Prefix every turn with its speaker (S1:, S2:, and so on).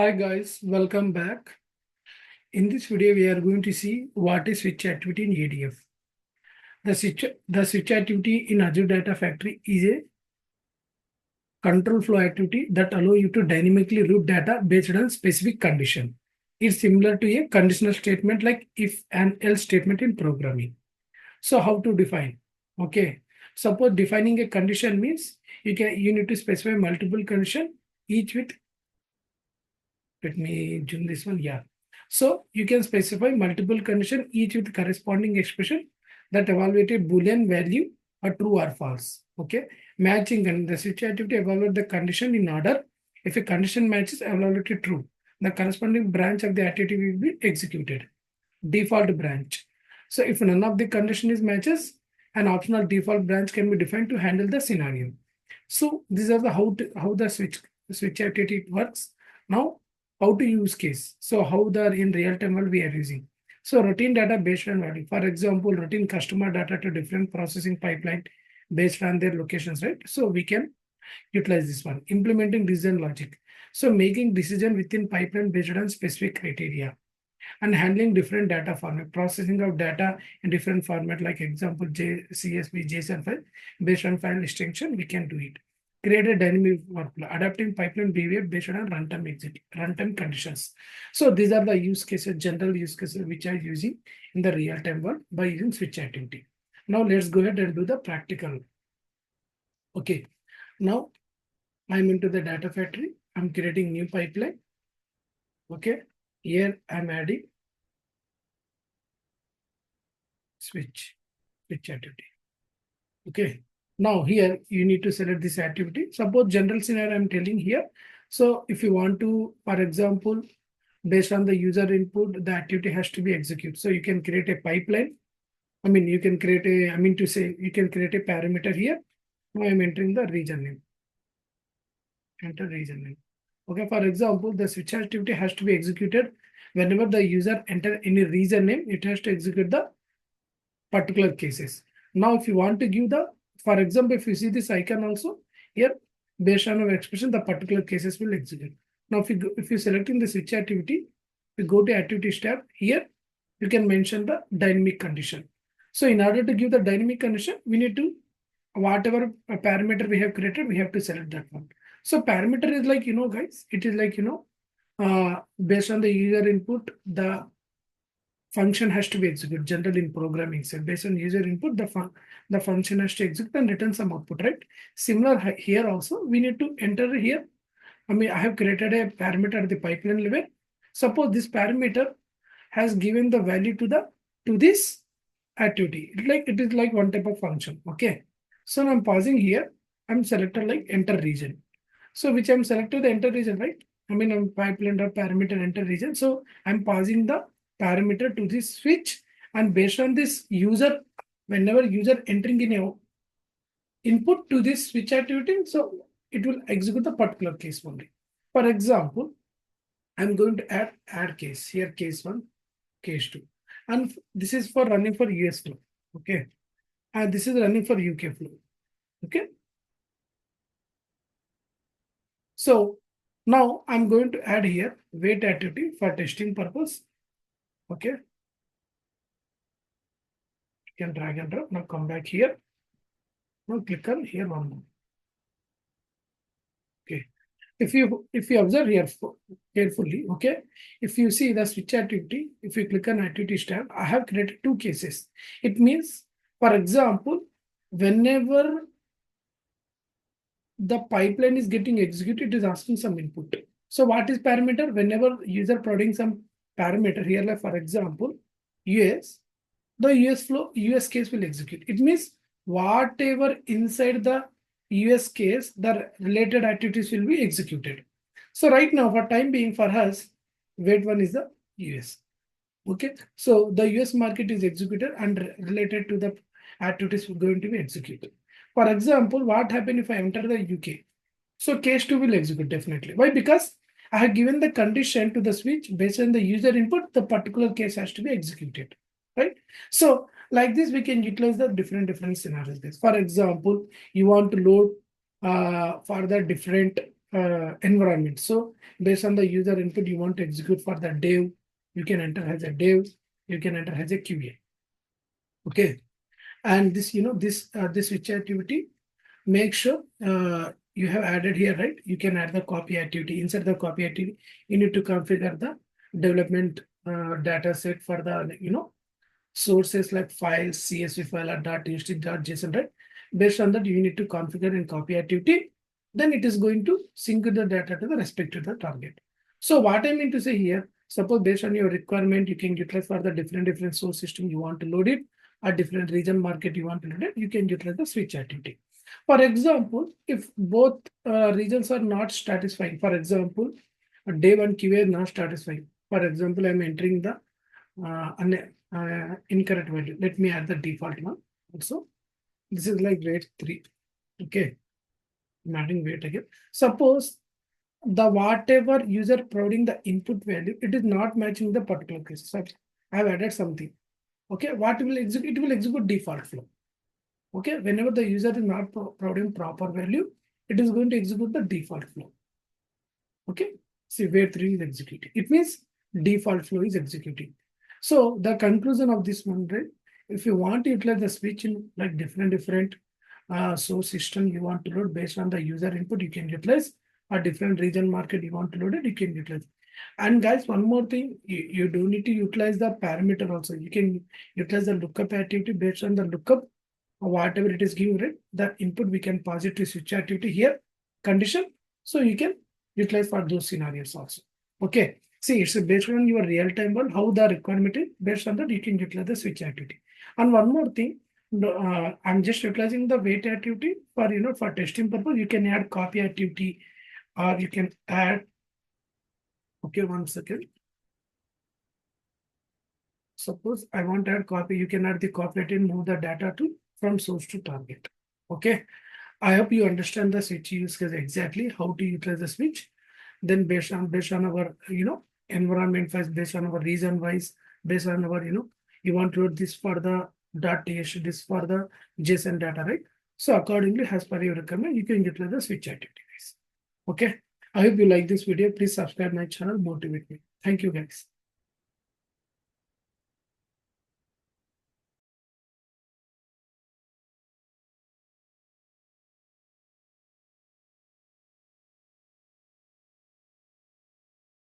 S1: Hi guys, welcome back. In this video, we are going to see what is switch activity in ADF. The switch activity in Azure Data Factory is a control flow activity that allow you to dynamically route data based on specific condition. It's similar to a conditional statement like if and else statement in programming. So how to define? Okay. Suppose defining a condition means you need to specify multiple condition, each with, let me zoom this one. Yeah. So you can specify multiple condition, each with corresponding expression that evaluate a Boolean value or true or false. Okay. Matching and the switch activity evaluate the condition in order. If a condition matches, evaluate it true. The corresponding branch of the activity will be executed. Default branch. So if none of the condition is matches, an optional default branch can be defined to handle the scenario. So these are the how the switch activity works. Now how to use case. So how the in real time world we are using. So routine data based on value. For example, routine customer data to different processing pipeline based on their locations, right? So we can utilize this one. Implementing decision logic. So making decision within pipeline based on specific criteria and handling different data format, processing of data in different format, like example, CSV, JSON file, based on file extension, we can do it. Create a dynamic workflow, adapting pipeline behavior based on runtime conditions. So these are the use cases, general use cases, which are using in the real-time world by using switch activity. Now let's go ahead and do the practical. Okay, now I'm into the data factory. I'm creating new pipeline. Okay, here I'm adding switch activity. Okay. Now here you need to select this activity. Suppose general scenario I'm telling here. So if you want to, for example, based on the user input, the activity has to be executed. So you can create a pipeline. You can create a, you can create a parameter here. Now I'm entering the region name. Enter region name. Okay, for example, the switch activity has to be executed whenever the user enter any region name, it has to execute the particular cases. Now, if you want to give the, for example, if you see this icon also here, based on our expression, the particular cases will execute. Now, if you selecting the switch activity, you go to activities tab here, you can mention the dynamic condition. So in order to give the dynamic condition, we need to, whatever parameter we have created, we have to select that one. So parameter is like, guys, it is like, based on the user input, the function has to be executed. Generally in programming, so based on user input, the function has to execute and return some output, right? Similar here also, we need to enter here. I have created a parameter at the pipeline level. Suppose this parameter has given the value to this activity. It is like one type of function. Okay. So now I'm pausing here. I'm selected like enter region. So which I'm selected the enter region, right? I'm pipeline or parameter enter region. So I'm passing the parameter to this switch, and based on this user, whenever user entering in a input to this switch activity, so it will execute the particular case only. For example, I'm going to add case here, case 1, case 2, and this is for running for US flow. Okay, and this is running for UK flow. Okay, so now I'm going to add here wait activity for testing purpose. Okay, you can drag and drop. Now come back here. Now click on here one more. Okay, if you observe here carefully, okay, if you see the switch activity, if you click on activities tab, I have created 2 cases. It means, for example, whenever the pipeline is getting executed, it is asking some input. So what is parameter? Whenever user providing some parameter here, like for example, US, the US case will execute. It means whatever inside the US case, the related activities will be executed. So right now, for time being for us, wait one is the US. Okay, so the US market is executed and related to the activities going to be executed. For example, what happens if I enter the UK? So case 2 will execute definitely. Why? Because I have given the condition to the switch based on the user input, the particular case has to be executed, right? So like this, we can utilize the different scenarios. For example, you want to load for the different environment. So based on the user input you want to execute for the dev, you can enter as a dev, you can enter as a QA. Okay. And this, this switch activity, make sure you have added here, right? You can add the copy activity. Inside the copy activity, you need to configure the development data set for the, sources like files, CSV file or .txt, .json, right? Based on that, you need to configure in copy activity. Then it is going to sync the data to the respective the target. So what I mean to say here, suppose based on your requirement, you can utilize for the different source system you want to load it, or different region market you want to load it, you can utilize the switch activity. For example, if both regions are not satisfying, for example, day one QA is not satisfying. For example, I'm entering the incorrect value. Let me add the default one. Also, this is like weight 3. Okay, I'm adding weight again. Suppose the whatever user providing the input value, it is not matching the particular case. So I have added something. Okay, what will execute? It will execute default flow. Okay, whenever the user is not providing proper value, it is going to execute the default flow. Okay, see where 3 is executing. It means default flow is executing. So the conclusion of this one, right? If you want to utilize the switch in like different source system you want to load based on the user input, you can utilize a different region market you want to load it, you can utilize. And guys, one more thing, you do need to utilize the parameter also. You can utilize the lookup activity based on the lookup or whatever it is giving, right? The input we can pass it to switch activity here, condition. So you can utilize for those scenarios also. Okay. See, it's based on your real-time one, how the requirement is. Based on that, you can utilize the switch activity. And one more thing, I'm just utilizing the wait activity for, for testing purpose. You can add copy activity or you can add, okay, 1 second. Suppose I want to add copy, you can add the copy and move the data to from source to target. Okay. I hope you understand the switch use case exactly how to utilize the switch. Then based on our environment wise, based on our region wise, based on our you want to load this for the .txt, this for the JSON data, right? So accordingly, as per your requirement, you can utilize the switch activity, guys. Okay. I hope you like this video. Please subscribe my channel, motivate me. Thank you, guys.